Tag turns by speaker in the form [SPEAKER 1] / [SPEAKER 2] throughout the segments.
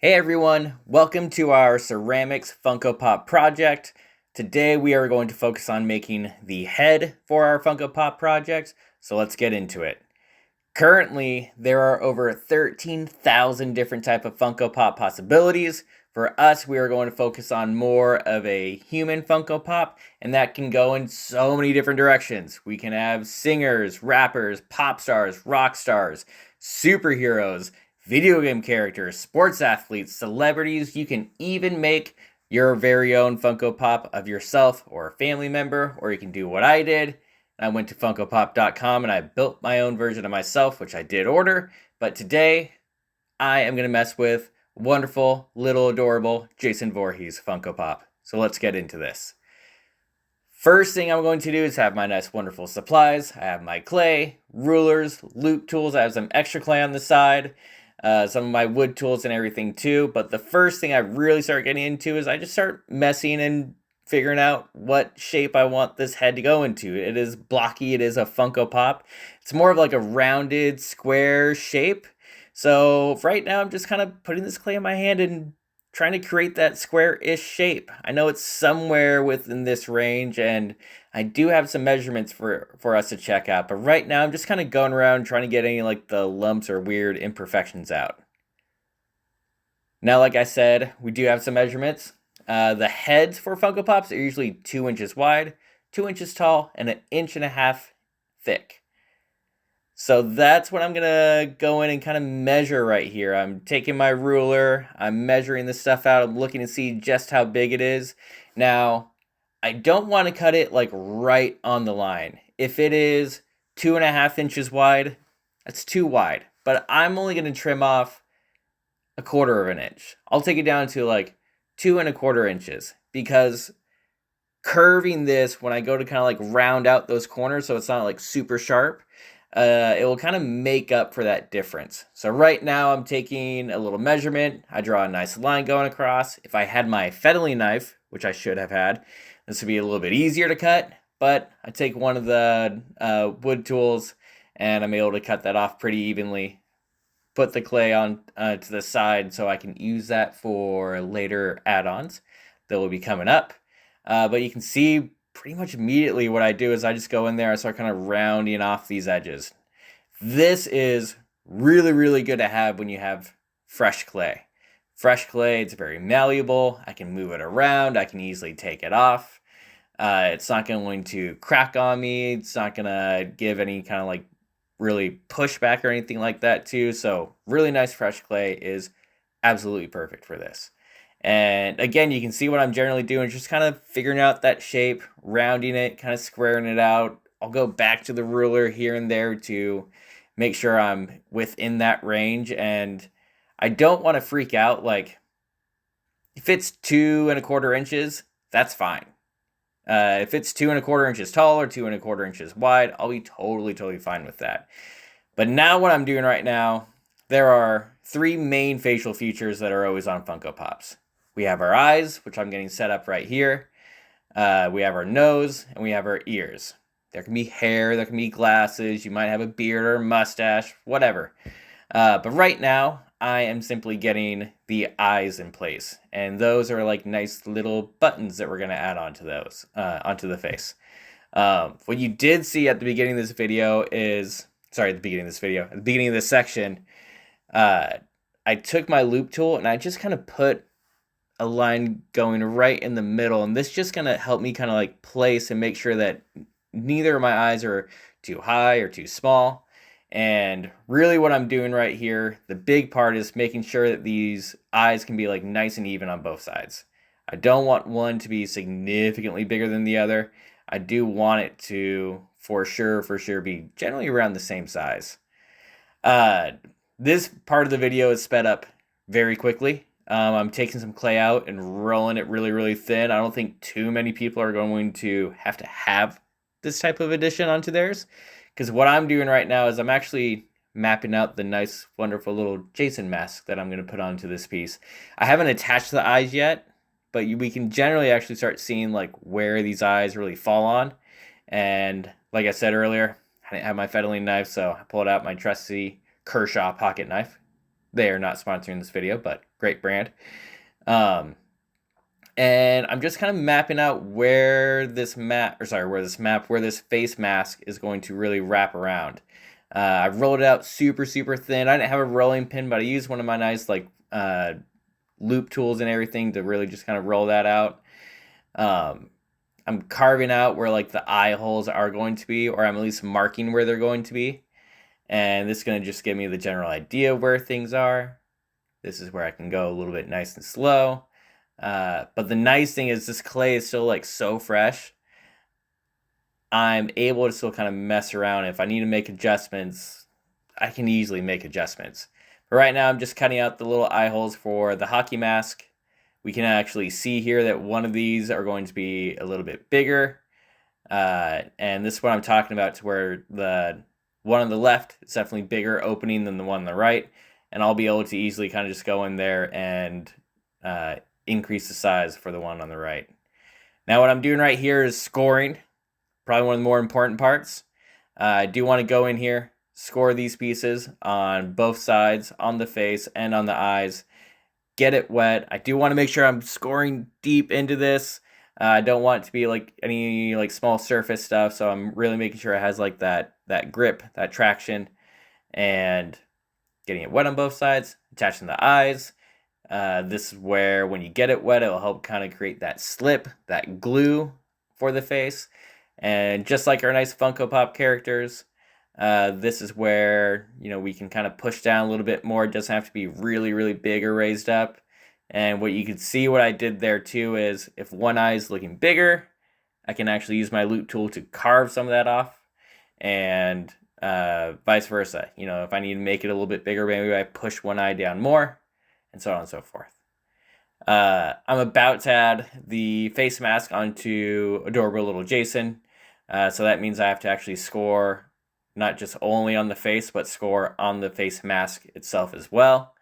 [SPEAKER 1] Hey everyone, welcome to our ceramics Funko-Pop project. Today we are going to focus on making the head for our Funko-Pop project, so let's get into it. Currently, there are over 13,000 different type of Funko-Pop possibilities. For us, we are going to focus on more of a human Funko-Pop, and that can go in so many different directions. We can have singers, rappers, pop stars, rock stars, superheroes, video game characters, sports athletes, celebrities. You can even make your very own Funko Pop of yourself or a family member, or you can do what I did. I went to Funko-Pop.com and I built my own version of myself, which I did order. But today, I am going to mess with wonderful, little, adorable Jason Voorhees Funko Pop. So let's get into this. First thing I'm going to do is have my nice, wonderful supplies. I have my clay, rulers, loop tools. I have some extra clay on the side. Some of my wood tools and everything too. But the first thing I really start getting into is I just start messing and figuring out what shape I want this head to go into. It is blocky, it is a Funko Pop. It's more of like a rounded square shape. So right now I'm just kind of putting this clay in my hand and trying to create that square-ish shape. I know it's somewhere within this range, and I do have some measurements for us to check out, but right now I'm just kind of going around trying to get any like the lumps or weird imperfections out. Now, like I said, we do have some measurements. The heads for Funko Pops are usually 2 inches wide, 2 inches tall, and 1.5 inches thick. So that's what I'm gonna go in and kind of measure right here. I'm taking my ruler, I'm measuring this stuff out, I'm looking to see just how big it is. Now, I don't want to cut it like right on the line. If it is 2.5 inches wide, that's too wide. But I'm only gonna trim off 1/4 inch. I'll take it down to like 2.25 inches because curving this when I go to kind of like round out those corners so it's not like super sharp, it will kind of make up for that difference. So right now I'm taking a little measurement. I draw a nice line going across. If I had my fettling knife, which I should have had, this would be a little bit easier to cut, but I take one of the wood tools and I'm able to cut that off pretty evenly. Put the clay on to the side so I can use that for later add-ons that will be coming up. But you can see pretty much immediately what I do is I just go in there and start kind of rounding off these edges. This is really, really good to have when you have fresh clay. Fresh clay, it's very malleable. I can move it around. I can easily take it off. It's not going to crack on me. It's not going to give any kind of like really pushback or anything like that too. So really nice fresh clay is absolutely perfect for this. And again, you can see what I'm generally doing, just kind of figuring out that shape, rounding it, kind of squaring it out. I'll go back to the ruler here and there to make sure I'm within that range. And I don't want to freak out. Like, if it's 2.25 inches, that's fine. If it's 2.25 inches tall or 2.25 inches wide, I'll be totally fine with that. But now what I'm doing right now, there are 3 main facial features that are always on Funko Pops. We have our eyes, which I'm getting set up right here. We have our nose, and we have our ears. There can be hair, there can be glasses, you might have a beard or a mustache, whatever. But right now, I am simply getting the eyes in place. And those are like nice little buttons that we're going to add onto those, onto the face. What you did see at the beginning of this video is, sorry, at the beginning of this section, I took my loop tool and I just kind of put a line going right in the middle, and this just gonna help me kind of like place and make sure that neither of my eyes are too high or too small. And really what I'm doing right here, the big part is making sure that these eyes can be like nice and even on both sides. I don't want one to be significantly bigger than the other. I do want it to for sure be generally around the same size. This part of the video is sped up very quickly. I'm taking some clay out and rolling it really thin. I don't think too many people are going to have this type of addition onto theirs. Because what I'm doing right now is I'm actually mapping out the nice, wonderful little Jason mask that I'm going to put onto this piece. I haven't attached the eyes yet, but we can generally actually start seeing like where these eyes really fall on. And like I said earlier, I didn't have my fettling knife, so I pulled out my trusty Kershaw pocket knife. They are not sponsoring this video, but great brand. Um, and I'm just kind of mapping out where this face mask is going to really wrap around. I've rolled it out super, super thin. I didn't have a rolling pin, but I used one of my nice loop tools and everything to really just kind of roll that out. I'm carving out where like the eye holes are going to be, or I'm at least marking where they're going to be. And this is going to just give me the general idea of where things are. This is where I can go a little bit nice and slow. But the nice thing is this clay is still like so fresh. I'm able to still kind of mess around. If I need to make adjustments, I can easily make adjustments. But right now I'm just cutting out the little eye holes for the hockey mask. We can actually see here that one of these are going to be a little bit bigger. And this is what I'm talking about, to where the one on the left is definitely bigger opening than the one on the right. And I'll be able to easily kind of just go in there and increase the size for the one on the right. Now what I'm doing right here is scoring. Probably one of the more important parts. I do want to go in here, score these pieces on both sides, on the face and on the eyes. Get it wet. I do want to make sure I'm scoring deep into this. I don't want it to be like any like small surface stuff, so I'm really making sure it has like that grip, that traction, and getting it wet on both sides, attaching the eyes. This is where when you get it wet, it will help kind of create that slip, that glue for the face. And just like our nice Funko Pop characters, this is where, we can kind of push down a little bit more. It doesn't have to be really, really big or raised up. And what you can see what I did there too is if one eye is looking bigger, I can actually use my loop tool to carve some of that off, and vice versa. If I need to make it a little bit bigger, maybe I push one eye down more, and so on and so forth. I'm about to add the face mask onto adorable little Jason. So that means I have to actually score not just only on the face, but score on the face mask itself as well.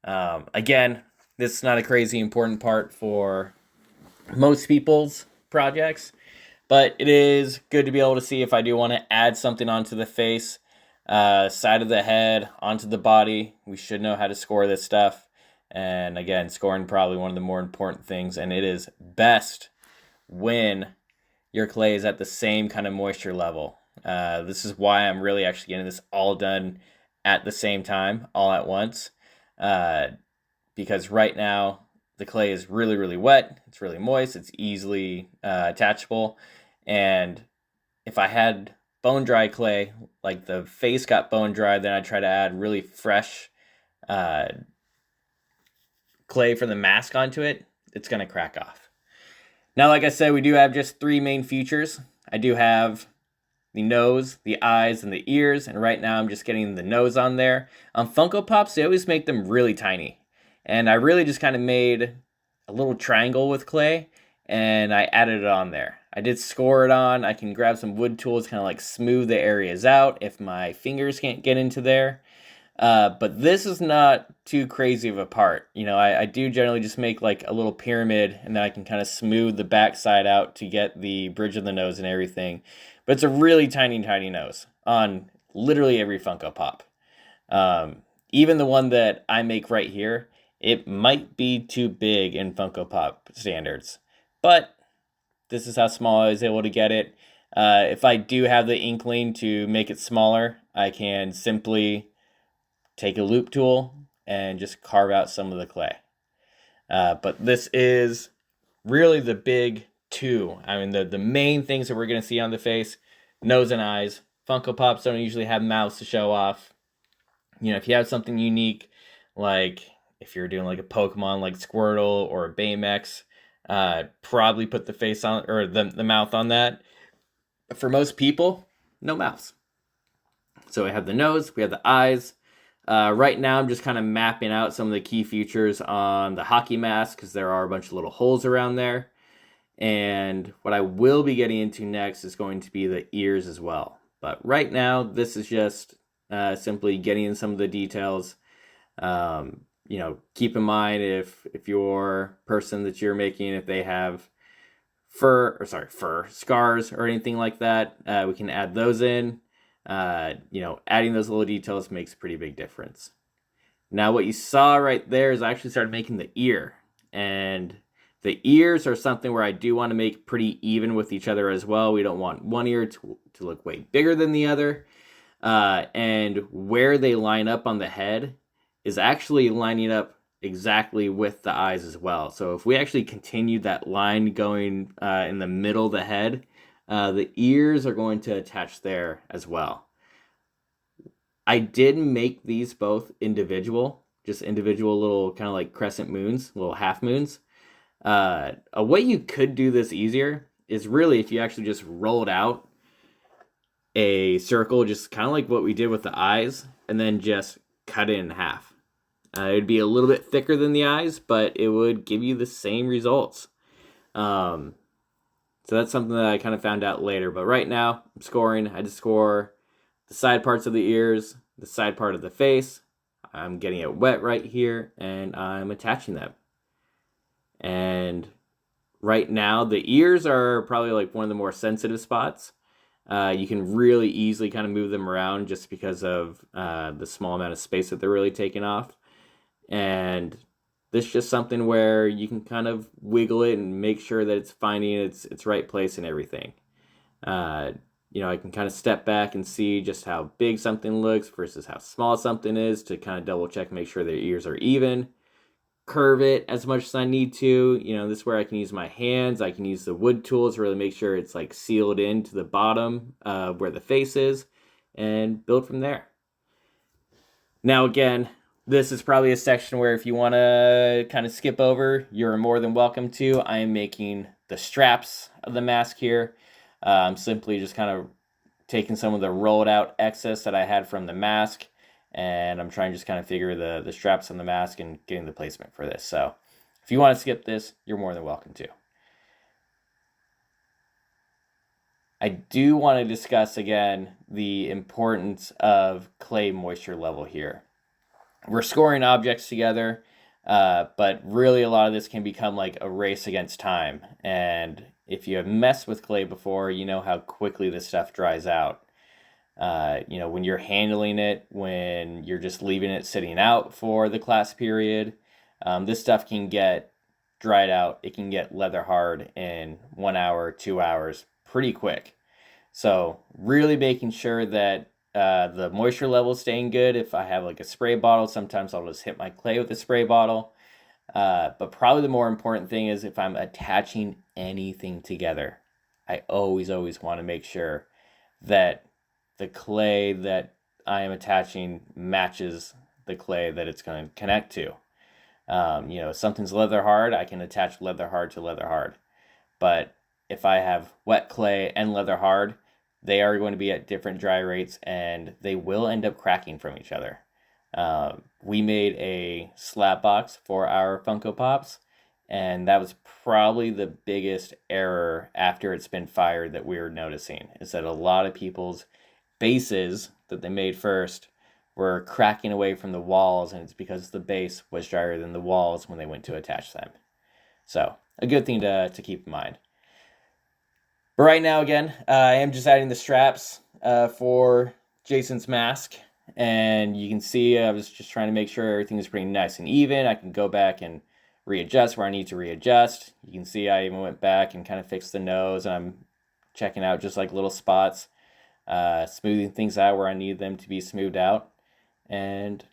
[SPEAKER 1] Again, this is not a crazy important part for most people's projects, but it is good to be able to see if I do want to add something onto the face, side of the head, onto the body. We should know how to score this stuff. And again, scoring probably one of the more important things, and it is best when your clay is at the same kind of moisture level. This is why I'm really actually getting this all done at the same time, all at once, because right now the clay is really, really wet. It's really moist. It's easily attachable. And if I had bone dry clay, like the face got bone dry, then I try to add really fresh clay for the mask onto it, it's going to crack off. Now, like I said, we do have just 3 main features. I do have the nose, the eyes, and the ears, and right now I'm just getting the nose on there. On Funko Pops, they always make them really tiny, and I really just kind of made a little triangle with clay, and I added it on there. I did score it on. I can grab some wood tools, kind of like smooth the areas out if my fingers can't get into there. But this is not too crazy of a part. I do generally just make like a little pyramid, and then I can kind of smooth the backside out to get the bridge of the nose and everything. But it's a really tiny, tiny nose on literally every Funko Pop. Even the one that I make right here, it might be too big in Funko Pop standards. But this is how small I was able to get it. If I do have the inkling to make it smaller, I can simply take a loop tool and just carve out some of the clay. But this is really the big 2. I mean, the main things that we're going to see on the face: nose and eyes. Funko Pops don't usually have mouths to show off. If you have something unique, like if you're doing like a Pokemon like Squirtle or a Baymax, probably put the face on, or the mouth on that. But for most people, no mouths. So we have the nose, we have the eyes. Right now, I'm just kind of mapping out some of the key features on the hockey mask, because there are a bunch of little holes around there. And what I will be getting into next is going to be the ears as well. But right now, this is just simply getting in some of the details. Keep in mind if your person that you're making, if they have fur scars or anything like that, we can add those in. Adding those little details makes a pretty big difference. Now what you saw right there is I actually started making the ear. And the ears are something where I do want to make pretty even with each other as well. We don't want one ear to look way bigger than the other. And where they line up on the head is actually lining up exactly with the eyes as well. So if we actually continue that line going in the middle of the head, the ears are going to attach there as well. I did make these both individual, just individual little kind of like crescent moons, little half moons. A way you could do this easier is really if you actually just rolled out a circle, just kind of like what we did with the eyes, and then just cut it in half. It'd be a little bit thicker than the eyes, but it would give you the same results. So that's something that I kind of found out later. But right now, I'm scoring. I just score the side parts of the ears, the side part of the face. I'm getting it wet right here, and I'm attaching them. And right now, the ears are probably like one of the more sensitive spots. You can really easily kind of move them around just because of the small amount of space that they're really taking off. And this is just something where you can kind of wiggle it and make sure that it's finding its right place and everything. I can kind of step back and see just how big something looks versus how small something is to kind of double check, make sure their ears are even. Curve it as much as I need to. This is where I can use my hands. I can use the wood tools to really make sure it's like sealed into the bottom where the face is, and build from there. Now again, this is probably a section where if you want to kind of skip over, you're more than welcome to. I am making the straps of the mask here. I'm simply just kind of taking some of the rolled out excess that I had from the mask, and I'm trying to just kind of figure the straps on the mask and getting the placement for this. So if you want to skip this, you're more than welcome to. I do want to discuss again the importance of clay moisture level here. We're scoring objects together, but really a lot of this can become like a race against time. And if you have messed with clay before, you know how quickly this stuff dries out. When you're handling it, when you're just leaving it sitting out for the class period, this stuff can get dried out. It can get leather hard in 1 hour, 2 hours, pretty quick. So really making sure that the moisture level is staying good. If I have like a spray bottle, sometimes I'll just hit my clay with a spray bottle. But probably the more important thing is if I'm attaching anything together, I always want to make sure that the clay that I am attaching matches the clay that it's going to connect to. If something's leather hard, I can attach leather hard to leather hard. But if I have wet clay and leather hard, they are going to be at different dry rates and they will end up cracking from each other. We made a slap box for our Funko Pops, and that was probably the biggest error after it's been fired that we were noticing, is that a lot of people's bases that they made first were cracking away from the walls, and it's because the base was drier than the walls when they went to attach them. So a good thing to keep in mind. But right now, again, I am just adding the straps for Jason's mask. And you can see I was just trying to make sure everything is pretty nice and even. I can go back and readjust where I need to readjust. You can see I even went back and kind of fixed the nose. And I'm checking out just like little spots, smoothing things out where I need them to be smoothed out. And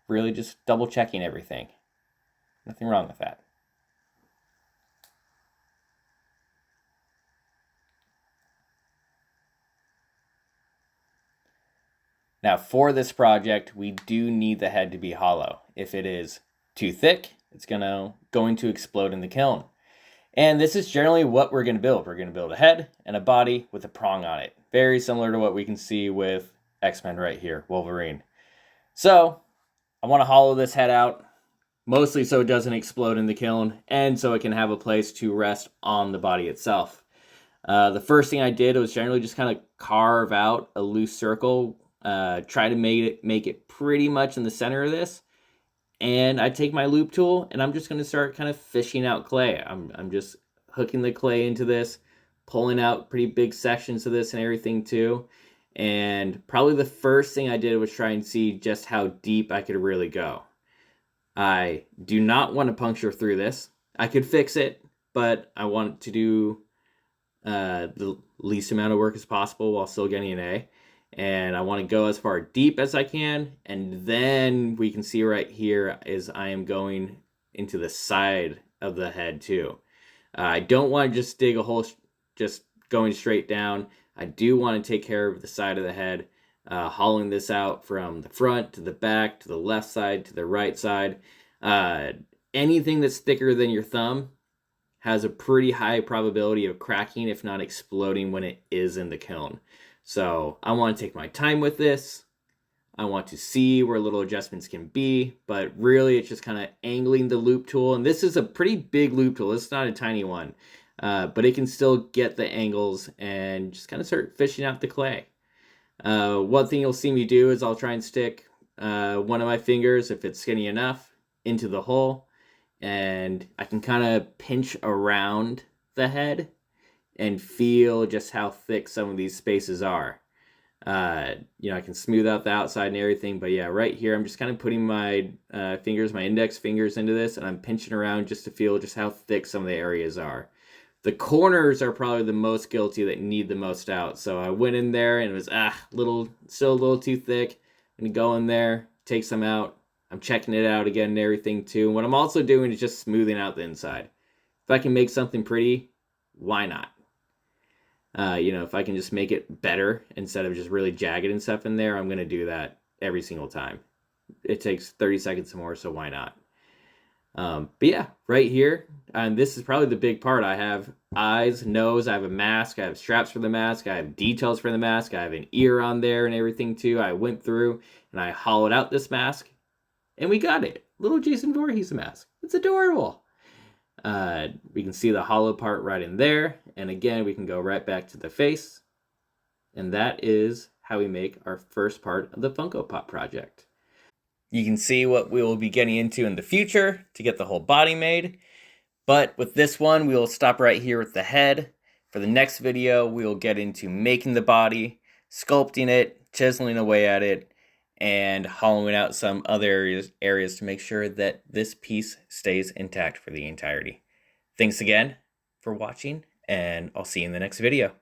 [SPEAKER 1] really just double checking everything. Nothing wrong with that. Now for this project, we do need the head to be hollow. If it is too thick, it's going to explode in the kiln. And this is generally what we're going to build. We're going to build a head and a body with a prong on it. Very similar to what we can see with X-Men right here, Wolverine. So I want to hollow this head out, mostly so it doesn't explode in the kiln and so it can have a place to rest on the body itself. The first thing I did was generally just kind of carve out a loose circle, try to make it pretty much in the center of this. And I take my loop tool and I'm just going to start kind of fishing out clay. I'm just hooking the clay into this, pulling out pretty big sections of this and everything too. And probably the first thing I did was try and see just how deep I could really go. I do not want to puncture through this. I could fix it, but I want to do the least amount of work as possible while still getting an A. And I want to go as far deep as I can. And then we can see right here is I am going into the side of the head too. I don't want to just dig a hole just going straight down. I do want to take care of the side of the head, hollowing this out from the front to the back to the left side to the right side. Anything that's thicker than your thumb has a pretty high probability of cracking, if not exploding, when it is in the kiln. So I want to take my time with this. I want to see where little adjustments can be, but really it's just kind of angling the loop tool. And this is a pretty big loop tool. It's not a tiny one, but it can still get the angles and just kind of start fishing out the clay. One thing you'll see me do is I'll try and stick one of my fingers, if it's skinny enough, into the hole. And I can kind of pinch around the head and feel just how thick some of these spaces are. I can smooth out the outside and everything, but yeah, right here, I'm just kind of putting my fingers, my index fingers into this, and I'm pinching around just to feel just how thick some of the areas are. The corners are probably the most guilty that need the most out. So I went in there and it was still a little too thick. I'm gonna go in there, take some out. I'm checking it out again and everything too. And what I'm also doing is just smoothing out the inside. If I can make something pretty, why not? If I can just make it better instead of just really jagged and stuff in there, I'm gonna do that every single time. It takes 30 seconds more, so why not? But yeah, right here, and this is probably the big part. I have eyes, nose, I have a mask, I have straps for the mask, I have details for the mask, I have an ear on there and everything too. I went through and I hollowed out this mask, and we got it. Little Jason Voorhees mask. It's adorable. We can see the hollow part right in there, and again, we can go right back to the face, and that is how we make our first part of the Funko-Pop project. You can see what we will be getting into in the future to get the whole body made. But with this one, we will stop right here with the head. For the next video, we will get into making the body, sculpting it, chiseling away at it, and hollowing out some other areas to make sure that this piece stays intact for the entirety. Thanks again for watching, and I'll see you in the next video.